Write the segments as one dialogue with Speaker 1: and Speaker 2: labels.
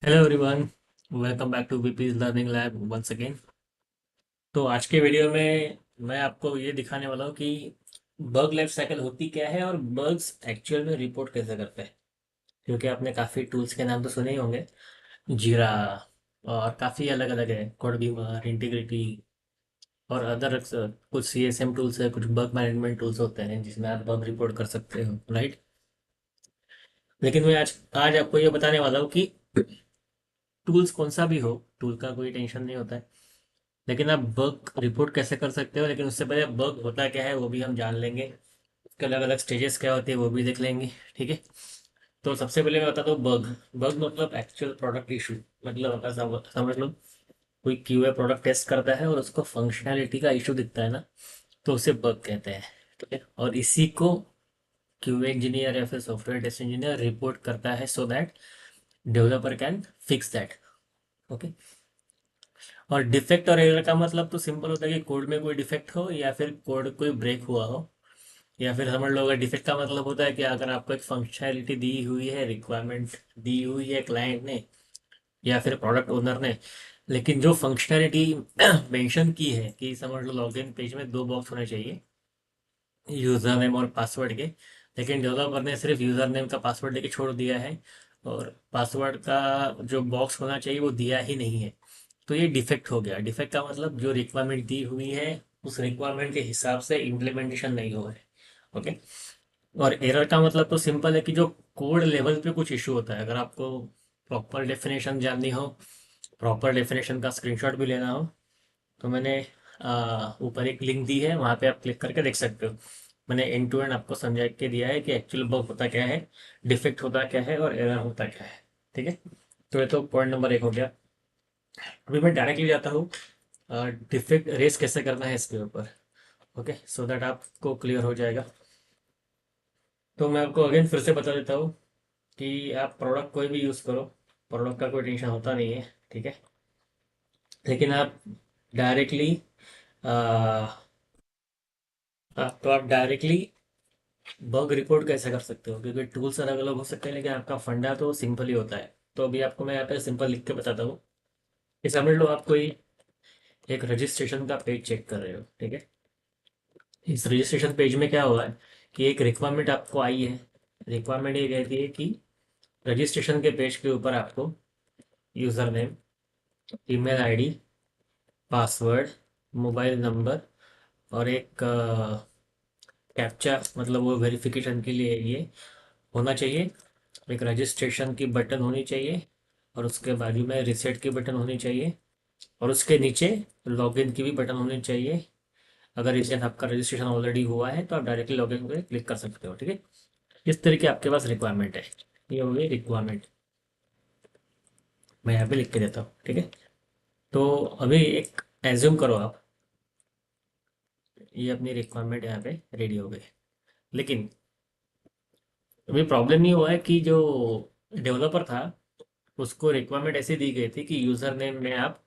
Speaker 1: Hello everyone, welcome back to BP's learning lab once again. तो आज के video में मैं आपको ये दिखाने वाला हूँ कि बग लाइफ साइकिल होती क्या है और बग्स एक्चुअल में रिपोर्ट कैसे करते हैं। क्योंकि आपने काफ़ी टूल्स के नाम तो सुने ही होंगे, जीरा और काफ़ी अलग अलग है, कोड बीमर, इंटीग्रिटी और अदर कुछ सीएसएम टूल्स है, कुछ बग मैनेजमेंट टूल्स होते हैं जिसमें आप बग रिपोर्ट कर सकते हो, राइट। लेकिन मैं आज आज आपको ये बताने वाला हूँ कि टूल्स कौन सा भी हो, टूल का कोई टेंशन नहीं होता है, लेकिन आप बग रिपोर्ट कैसे कर सकते हो। लेकिन उससे पहले बग होता क्या है वो भी हम जान लेंगे, उसके अलग अलग स्टेजेस क्या होती है वो भी देख लेंगे, ठीक है। तो सबसे पहले मैं बताता हूँ बग। बग मतलब एक्चुअल प्रोडक्ट इशू। मतलब आप ऐसा समझ लो, कोई क्यूए प्रोडक्ट टेस्ट करता है और उसको फंक्शनैलिटी का इशू दिखता है ना, तो उसे बग कहते हैं, ठीक है। और इसी को क्यूए इंजीनियर या फिर सॉफ्टवेयर टेस्ट इंजीनियर रिपोर्ट करता है so that developer can fix that, okay. और डिफेक्ट और एरर का मतलब तो सिंपल होता है कि कोड में कोई डिफेक्ट हो या फिर कोड कोई ब्रेक हुआ हो, या फिर समझ लो अगर डिफेक्ट का मतलब होता है कि अगर आपको एक फंक्शनैलिटी दी हुई है, रिक्वायरमेंट दी हुई है क्लाइंट ने या फिर प्रोडक्ट ओनर ने, लेकिन जो फंक्शनैलिटी मेंशन की है कि समझ लो लॉगिन पेज में दो बॉक्स होने चाहिए, यूज़र नेम और पासवर्ड के, लेकिन डेवलपर ने सिर्फ यूज़र नेम का पासवर्ड लेके छोड़ दिया है और पासवर्ड का जो बॉक्स होना चाहिए वो दिया ही नहीं है, तो ये डिफेक्ट हो गया। डिफेक्ट का मतलब जो रिक्वायरमेंट दी हुई है उस रिक्वायरमेंट के हिसाब से इम्प्लीमेंटेशन नहीं हो रहा है, ओके। और एरर का मतलब तो सिंपल है कि जो कोड लेवल पे कुछ इशू होता है। अगर आपको प्रॉपर डेफिनेशन जाननी हो, प्रॉपर डेफिनेशन का स्क्रीनशॉट भी लेना हो, तो मैंने ऊपर एक लिंक दी है, वहाँ पे आप क्लिक करके देख सकते हो। मैंने एंड टू एंड आपको समझा के दिया है कि एक्चुअल बग होता क्या है, डिफेक्ट होता क्या है और एरर होता क्या है, ठीक है। तो ये तो पॉइंट नंबर एक हो गया। अभी मैं डायरेक्टली जाता हूँ डिफेक्ट रेस कैसे करना है इसके ऊपर, ओके, सो दैट आपको क्लियर हो जाएगा। तो मैं आपको अगेन फिर से बता देता हूँ कि आप प्रोडक्ट कोई भी यूज़ करो, प्रोडक्ट का कोई टेंशन होता नहीं है, ठीक है। लेकिन आप डायरेक्टली तो आप डायरेक्टली बग रिपोर्ट कैसे कर सकते हो, क्योंकि टूल्स अलग अलग हो सकते हैं लेकिन आपका फंडा तो सिंपल ही होता है। तो अभी आपको मैं यहाँ पे सिंपल लिख के बताता हूँ कि समझ लो आप कोई एक रजिस्ट्रेशन का पेज चेक कर रहे हो, ठीक है। इस रजिस्ट्रेशन पेज में क्या हुआ है कि एक रिक्वायरमेंट आपको आई है। रिक्वायरमेंट ये कहती है कि रजिस्ट्रेशन के पेज के ऊपर आपको user name, email ID, password, mobile number और एक कैप्चा, मतलब वो वेरिफिकेशन के लिए ये होना चाहिए। एक रजिस्ट्रेशन की बटन होनी चाहिए और उसके बाजू में रिसेट की बटन होनी चाहिए और उसके नीचे लॉगिन की भी बटन होनी चाहिए। अगर इसे आपका रजिस्ट्रेशन ऑलरेडी हुआ है तो आप डायरेक्टली लॉगिन पे क्लिक कर सकते हो, ठीक है। इस तरह की आपके पास रिक्वायरमेंट है। ये हो गई रिक्वायरमेंट, मैं यहाँ पे लिख के देता हूँ, ठीक है। तो अभी एक एज्यूम करो आप, ये अपनी रिक्वायरमेंट यहाँ पे रेडी हो गई। लेकिन अभी प्रॉब्लम ये हुआ है कि जो डेवलपर था उसको रिक्वायरमेंट ऐसी दी गई थी कि यूज़र नेम में आप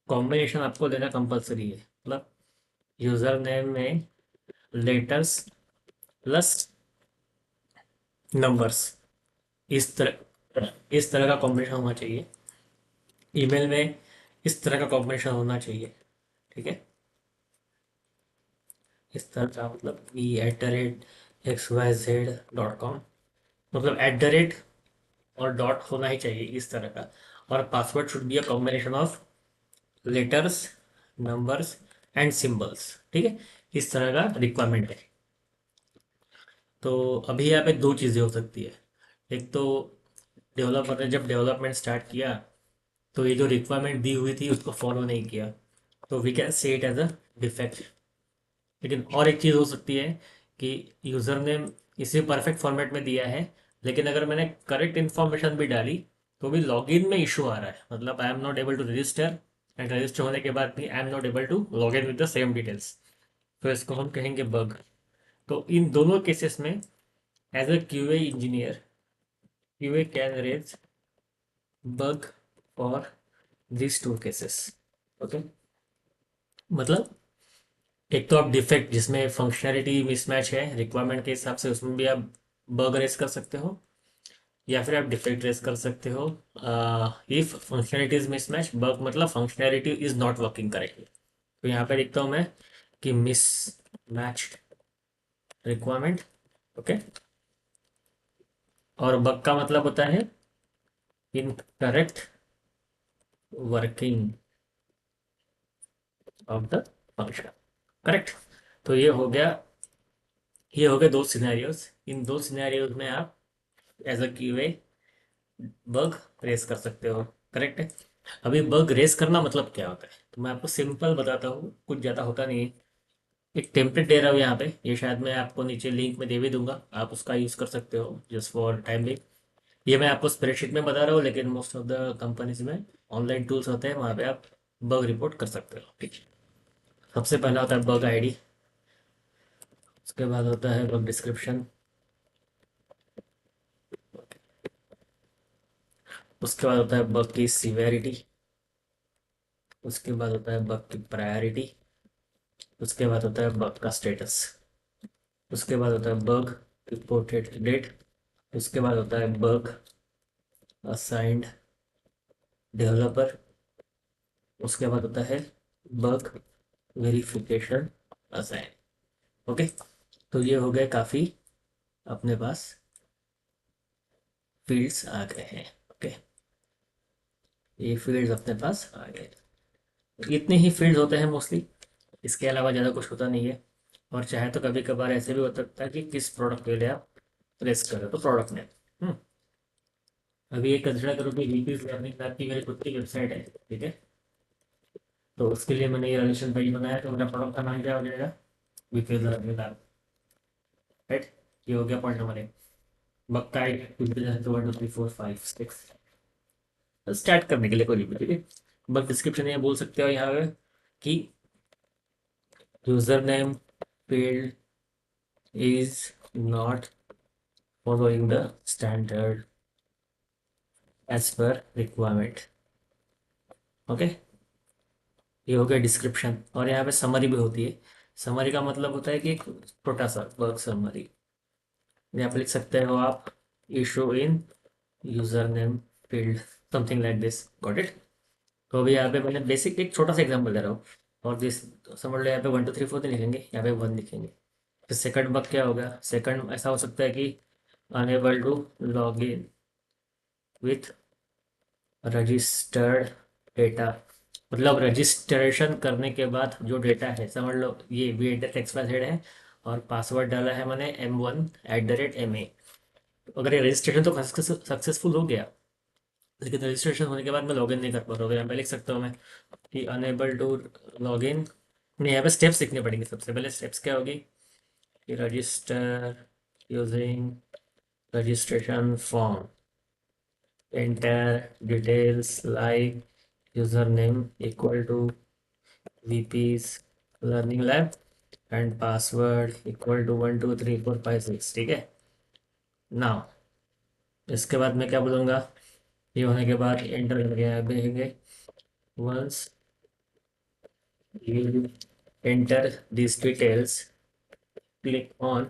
Speaker 1: कॉम्बिनेशन आपको देना कंपलसरी है। मतलब यूज़र नेम में लेटर्स प्लस नंबर्स, इस तरह का कॉम्बिनेशन होना चाहिए। ईमेल में इस तरह का कॉम्बिनेशन होना चाहिए, ठीक है। इस तरह का मतलब e@xyz.com, मतलब @ और डॉट होना ही चाहिए इस तरह का। और password should be a combination of letters, numbers and symbols, ठीक है। इस तरह का रिक्वायरमेंट है। तो अभी यहाँ पे दो चीज़ें हो सकती है। एक तो डेवलपर ने जब डेवलपमेंट स्टार्ट किया तो ये जो रिक्वायरमेंट दी हुई थी उसको फॉलो नहीं किया, तो we can say it as a defect. लेकिन और एक चीज़ हो सकती है कि यूज़र ने इसे परफेक्ट फॉर्मेट में दिया है, लेकिन अगर मैंने करेक्ट इन्फॉर्मेशन भी डाली तो भी लॉगिन में इशू आ रहा है। मतलब I am not able to register, and register होने के बाद भी I am not able to log in with the same details, तो इसको हम कहेंगे बग। तो इन दोनों केसेस में as a QA engineer, QA can raise bug for these two cases, okay. मतलब एक तो आप डिफेक्ट जिसमें फंक्शनैलिटी मिसमैच है रिक्वायरमेंट के हिसाब से, उसमें भी आप बग रेस कर सकते हो। या फिर आप डिफेक्ट रेस कर सकते हो। If functionality is mismatch, bug मतलब functionality is not working correctly. तो यहाँ पे लिखता हूँ मैं कि मिस मैच रिक्वायरमेंट। ओके। और बग का मतलब होता है incorrect working of the function. Correct. तो ये हो गया दो सिनेरियोज। इन दो सिनेरियोज में आप as a QA bug raise कर सकते हो। करेक्ट है। अभी बग रेस करना मतलब क्या होता है, तो मैं आपको सिंपल बताता हूँ, कुछ ज़्यादा होता नहीं है। एक टेम्पलेट दे रहा हूँ यहाँ पे, ये शायद मैं आपको नीचे लिंक में दे भी दूंगा, आप उसका यूज़ कर सकते हो जस्ट फॉर टाइम बिंग। ये मैं आपको स्प्रेडशीट में बता रहा हूँ, लेकिन मोस्ट ऑफ द कंपनीज में ऑनलाइन टूल्स होते हैं, वहाँ पे आप बग रिपोर्ट कर सकते हो। ठीक है। सबसे पहला होता है बग आईडी। उसके बाद होता है बग डिस्क्रिप्शन। उसके बाद होता है बग की सीवेरिटी। उसके बाद होता है बग की प्रायोरिटी। उसके बाद होता है बग का स्टेटस। उसके बाद होता है बग रिपोर्टेड डेट। उसके बाद होता है बग असाइंड डेवलपर। उसके बाद होता है बग वेरिफिकेशन असाइन। ओके। तो ये हो गए काफ़ी अपने पास फील्ड्स आ गए हैं। ओके। ये फील्ड्स अपने पास आ गए। इतने ही फील्ड्स होते हैं मोस्टली, इसके अलावा ज़्यादा कुछ होता नहीं है। और चाहे तो कभी कभार ऐसे भी हो सकता है कि किस प्रोडक्ट के लिए आप प्रेस करें, तो प्रोडक्ट नेम। अभी ये कंसिडर करो कि वीपीज लर्निंग लैब की मेरी खुद की वेबसाइट है। ठीक है। तो उसके लिए मैंने ये रजिस्ट्रेशन पेज बनाया, तो मेरा प्रोडक्ट का नाम क्या हो जाएगा, वीपीज लर्निंग लैब। राइट। ये हो गया पॉइंट नंबर 1। बक्का 1 2 3 4 5 6 स्टार्ट करने के लिए कोई भी। ठीक है। बस डिस्क्रिप्शन ये बोल सकते हो यहाँ पे कि user name field is not following the standard as per requirement. Okay. ये हो गया डिस्क्रिप्शन, और यहाँ पे समरी भी होती है। समरी का मतलब होता है कि एक छोटा सा वर्क समरी। यहाँ पे लिख सकते हो आप issue in user name field, something like this. Got it. तो अभी यहाँ पे मैंने बेसिक एक छोटा सा एग्जांपल दे रहा हूँ। और दिस समझ लो, यहाँ पे 1 2 3 4 नहीं लिखेंगे, यहाँ पे 1 लिखेंगे। फिर सेकंड बग क्या होगा, सेकंड ऐसा हो सकता है कि unable to log in with registered data. मतलब रजिस्ट्रेशन करने के बाद जो डेटा है, समझ लो ये we enter X Y Z है, और पासवर्ड डाला है मैंने M1 @MA। अगर ये रजिस्ट्रेशन तो सक्सेसफुल हो गया, लेकिन रजिस्ट्रेशन होने के बाद मैं लॉगिन नहीं कर पा रहा हूँ। यहाँ पे लिख सकता हूँ मैं कि अनेबल टू लॉगिन। नहीं, यहाँ पे स्टेप्स लिखने पड़ेंगे। सबसे पहले स्टेप्स क्या होगी कि register using registration form, enter details like user name equal to VP's learning lab and password equal to 1 2 3 4 5 6। ठीक है। नाउ इसके बाद मैं क्या बोलूँगा, ये होने के बाद एंटर करके यहाँ पे देखेंगे once you enter these details, click on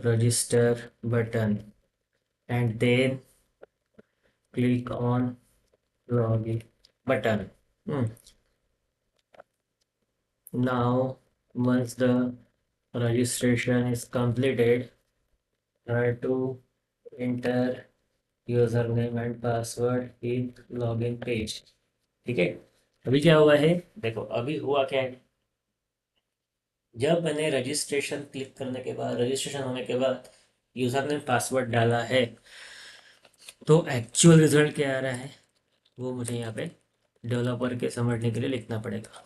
Speaker 1: register button and then click on login button. Now, once the registration is completed, try to enter username and password in login page. ठीक है। अभी क्या हुआ है, देखो अभी हुआ क्या है, जब मैंने रजिस्ट्रेशन क्लिक करने के बाद, रजिस्ट्रेशन होने के बाद यूज़र ने पासवर्ड डाला है, तो एक्चुअल रिजल्ट क्या आ रहा है वो मुझे यहाँ पे डेवलपर के समझने के लिए लिखना पड़ेगा।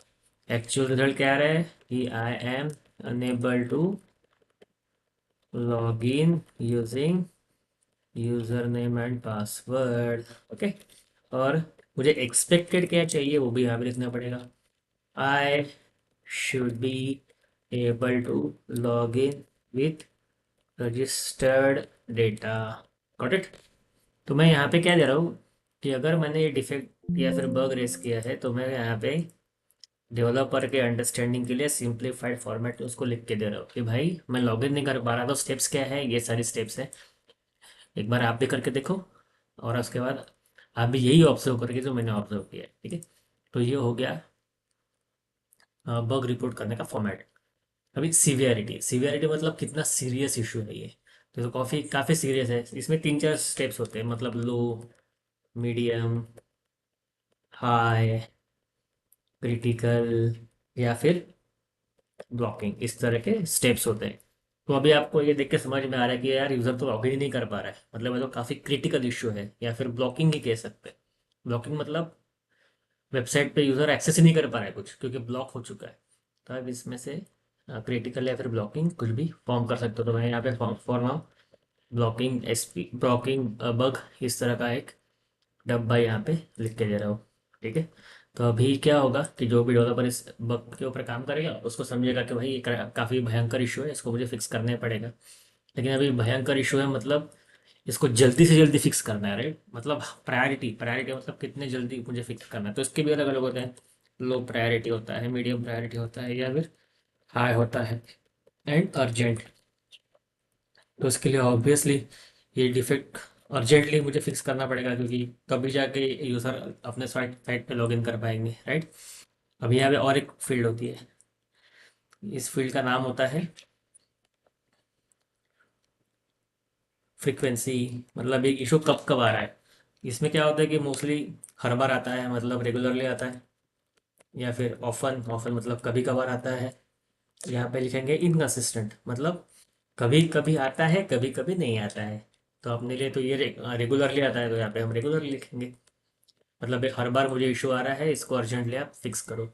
Speaker 1: एक्चुअल रिजल्ट क्या आ रहा है कि I am unable to log in using user name and password. Okay. और मुझे एक्सपेक्टेड क्या चाहिए वो भी यहाँ पे लिखना पड़ेगा। I should be able to log in with registered data. Got it. तो मैं यहाँ पे क्या दे रहा हूँ कि अगर मैंने ये डिफेक्ट या फिर बग रेस किया है, तो मैं यहाँ पे डेवलपर के अंडरस्टैंडिंग के लिए सिंप्लीफाइड फॉर्मेट में उसको लिख के दे रहा हूँ कि भाई मैं लॉगिन नहीं कर पा रहा, तो स्टेप्स क्या है, ये सारी स्टेप्स है, एक बार आप भी करके देखो। और उसके बाद आप भी यही ऑब्जर्व करेंगे जो मैंने ऑब्जर्व किया है, ठीक है। तो ये हो गया बग रिपोर्ट करने का फॉर्मेट। अभी सीवियरिटी, सीवियरिटी मतलब कितना सीरियस इशू है ये। तो काफ़ी काफ़ी सीरियस है। इसमें तीन चार स्टेप्स होते हैं, मतलब लो, मीडियम, हाई, क्रिटिकल, या फिर ब्लॉकिंग, इस तरह के स्टेप्स होते हैं। तो अभी आपको ये देख के समझ में आ रहा है कि यार यूज़र तो लॉगिन ही नहीं कर पा रहा है, मतलब ये तो काफ़ी क्रिटिकल इशू है, या फिर ब्लॉकिंग ही कह सकते हैं। ब्लॉकिंग मतलब वेबसाइट पे यूज़र एक्सेस ही नहीं कर पा रहा है कुछ, क्योंकि ब्लॉक हो चुका है। तो आप इसमें से क्रिटिकल या फिर ब्लॉकिंग कुछ भी फॉर्म कर सकते हो। तो मैं यहाँ पे form for now blocking SP blocking bug, इस तरह का एक डब्बा यहाँ पे लिख के दे रहा हूँ, ठीक है। तो अभी क्या होगा कि जो भी डेवलपर इस बग के ऊपर काम करेगा उसको समझेगा कि भाई ये काफ़ी भयंकर इशू है, इसको मुझे फिक्स करना ही पड़ेगा। लेकिन अभी भयंकर इशू है मतलब इसको जल्दी से जल्दी फिक्स करना है, राइट। मतलब प्रायोरिटी, प्रायोरिटी मतलब कितने जल्दी मुझे फिक्स करना है। तो इसके भी अलग अलग होते हैं। लो प्रायोरिटी होता है, मीडियम प्रायोरिटी होता है, या फिर हाई होता है, एंड अर्जेंट। तो इसके लिए ऑब्वियसली ये डिफेक्ट अर्जेंटली मुझे फिक्स करना पड़ेगा, क्योंकि कभी जाके यूज़र अपने साइट साइट पे लॉगिन कर पाएंगे, राइट। अभी यहाँ पे और एक फील्ड होती है, इस फील्ड का नाम होता है फ्रीक्वेंसी। मतलब एक इशू कब कब आ रहा है। इसमें क्या होता है कि मोस्टली हर बार आता है, मतलब रेगुलरली आता है, या फिर ऑफन, ऑफन मतलब कभी कभार आता है। यहाँ पे लिखेंगे इनकंसिस्टेंट, मतलब कभी कभी आता है, कभी कभी नहीं आता है। तो अपने लिए तो ये रेगुलरली आता है, तो यहाँ पे हम रेगुलरली लिखेंगे। मतलब एक हर बार मुझे इशू आ रहा है, इसको अर्जेंटली आप फिक्स करो।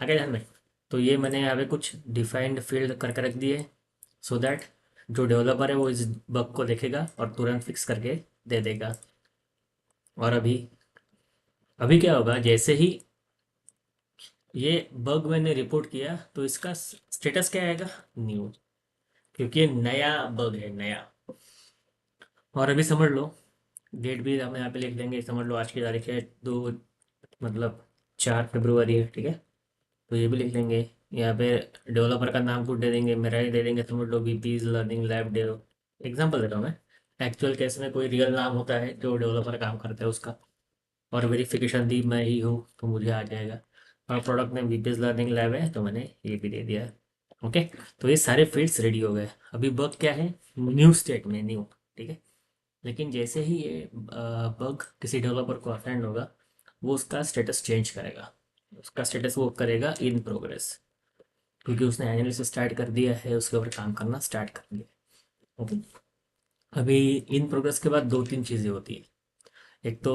Speaker 1: आगे ध्यान में। तो ये मैंने यहाँ पे कुछ डिफाइंड फील्ड करके रख दिए, सो दैट जो डेवलपर है वो इस बग को देखेगा और तुरंत फिक्स करके दे देगा। और अभी अभी क्या होगा, जैसे ही ये बग मैंने रिपोर्ट किया तो इसका स्टेटस क्या आएगा, न्यू, क्योंकि ये नया बग है, नया। और अभी समझ लो, डेट भी हम यहाँ पे लिख देंगे, समझ लो आज की तारीख है दो, मतलब 4 फरवरी है, ठीक है। तो ये भी लिख लेंगे। यहाँ पे डेवलपर का नाम कुछ दे देंगे, मेरा ही दे देंगे, समझ लो BP's learning lab dev. Example दे रहा हूँ मैं, एक्चुअल केस में कोई रियल नाम होता है जो डेवलपर काम करता है उसका, और वेरिफिकेशन दी मैं ही हूँ तो मुझे आ जाएगा। और product name BPs learning lab है तो मैंने ये भी दे दिया है। ओके। तो ये सारे फील्ड्स रेडी हो गए। अभी बग क्या है, न्यू स्टेट में, न्यू, ठीक है। लेकिन जैसे ही ये बग किसी डेवलपर को असाइन होगा, वो उसका स्टेटस चेंज करेगा। उसका स्टेटस वो करेगा इन प्रोग्रेस, क्योंकि उसने एनालिसिस स्टार्ट कर दिया है, उसके ऊपर काम करना स्टार्ट कर दिया। ओके। अभी इन प्रोग्रेस के बाद दो तीन चीज़ें होती है। एक तो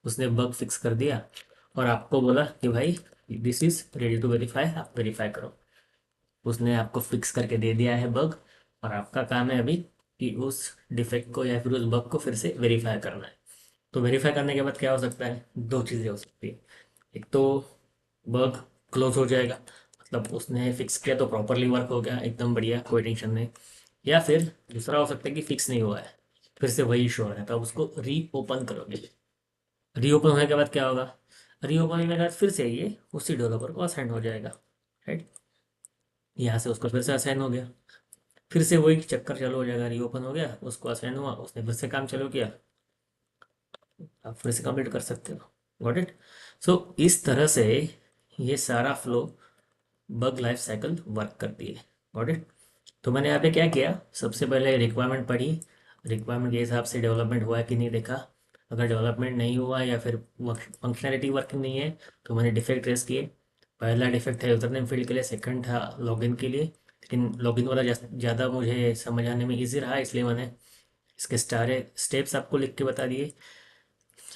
Speaker 1: उसने बग फिक्स कर दिया और आपको बोला कि भाई this is ready to verify, आप वेरीफाई करो। उसने आपको फिक्स करके दे दिया है बग, और आपका काम है अभी कि उस डिफेक्ट को या फिर उस बग को फिर से वेरीफाई करना है। तो वेरीफाई करने के बाद क्या हो सकता है, दो चीज़ें हो सकती है। एक तो बग क्लोज हो जाएगा, मतलब उसने फिक्स किया तो प्रॉपरली वर्क हो गया, एकदम बढ़िया, कोई टेंशन नहीं। या फिर दूसरा हो सकता है कि फिक्स नहीं हुआ है, फिर से वही इशू हो रहा है, तो आप उसको री ओपन करोगे। रीओपन होने के बाद क्या होगा, रीओपन होने के बाद फिर से ये उसी डेवलपर को असाइन हो जाएगा, राइट। यहाँ से उसको फिर से असाइन हो गया, फिर से वही चक्कर चालू हो जाएगा, रीओपन हो गया, उसको असाइन हुआ, उसने फिर से काम चालू किया, आप फिर से कंप्लीट कर सकते हो। Got it. सो इस तरह से ये सारा flow bug life cycle work करती है। Got it. तो मैंने यहाँ पे क्या किया, सबसे पहले रिक्वायरमेंट पढ़ी, रिक्वायरमेंट के हिसाब से डेवलपमेंट हुआ है कि नहीं देखा। अगर डेवलपमेंट नहीं हुआ या फिर फंक्शनैलिटी वर्किंग नहीं है तो मैंने डिफेक्ट ट्रेस किए। पहला डिफेक्ट था यूजर नेम फील्ड के लिए, सेकंड था लॉगिन के लिए, लेकिन लॉगिन वाला ज़्यादा मुझे समझ आने में ईजी रहा, इसलिए मैंने इसके सारे स्टेप्स आपको लिख के बता दिए।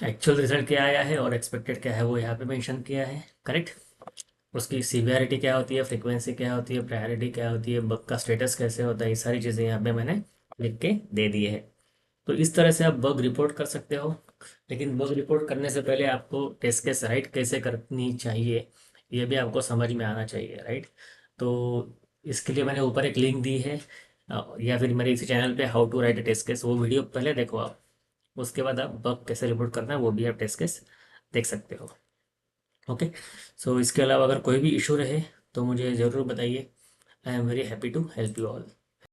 Speaker 1: एक्चुअल रिजल्ट क्या आया है और एक्सपेक्टेड क्या है वो यहाँ पे मेंशन किया है, करेक्ट। उसकी सीवियरिटी क्या होती है, फ्रीक्वेंसी क्या होती है, प्रायोरिटी क्या होती है, बग का स्टेटस कैसे होता है, ये सारी चीज़ें यहाँ पे मैंने लिख के दे दी है। तो इस तरह से आप बग रिपोर्ट कर सकते हो। लेकिन बग रिपोर्ट करने से पहले आपको टेस्ट केस राइट कैसे करनी चाहिए, ये भी आपको समझ में आना चाहिए, राइट। तो इसके लिए मैंने ऊपर एक लिंक दी है, या फिर मेरे इसी चैनल पे how to write a test case, वो वीडियो पहले देखो आप। उसके बाद आप बग कैसे रिपोर्ट करना है वो भी आप टेस्ट केस देख सकते हो। ओके। सो इसके अलावा अगर कोई भी इशू रहे तो मुझे ज़रूर बताइए। I am very happy to help you all.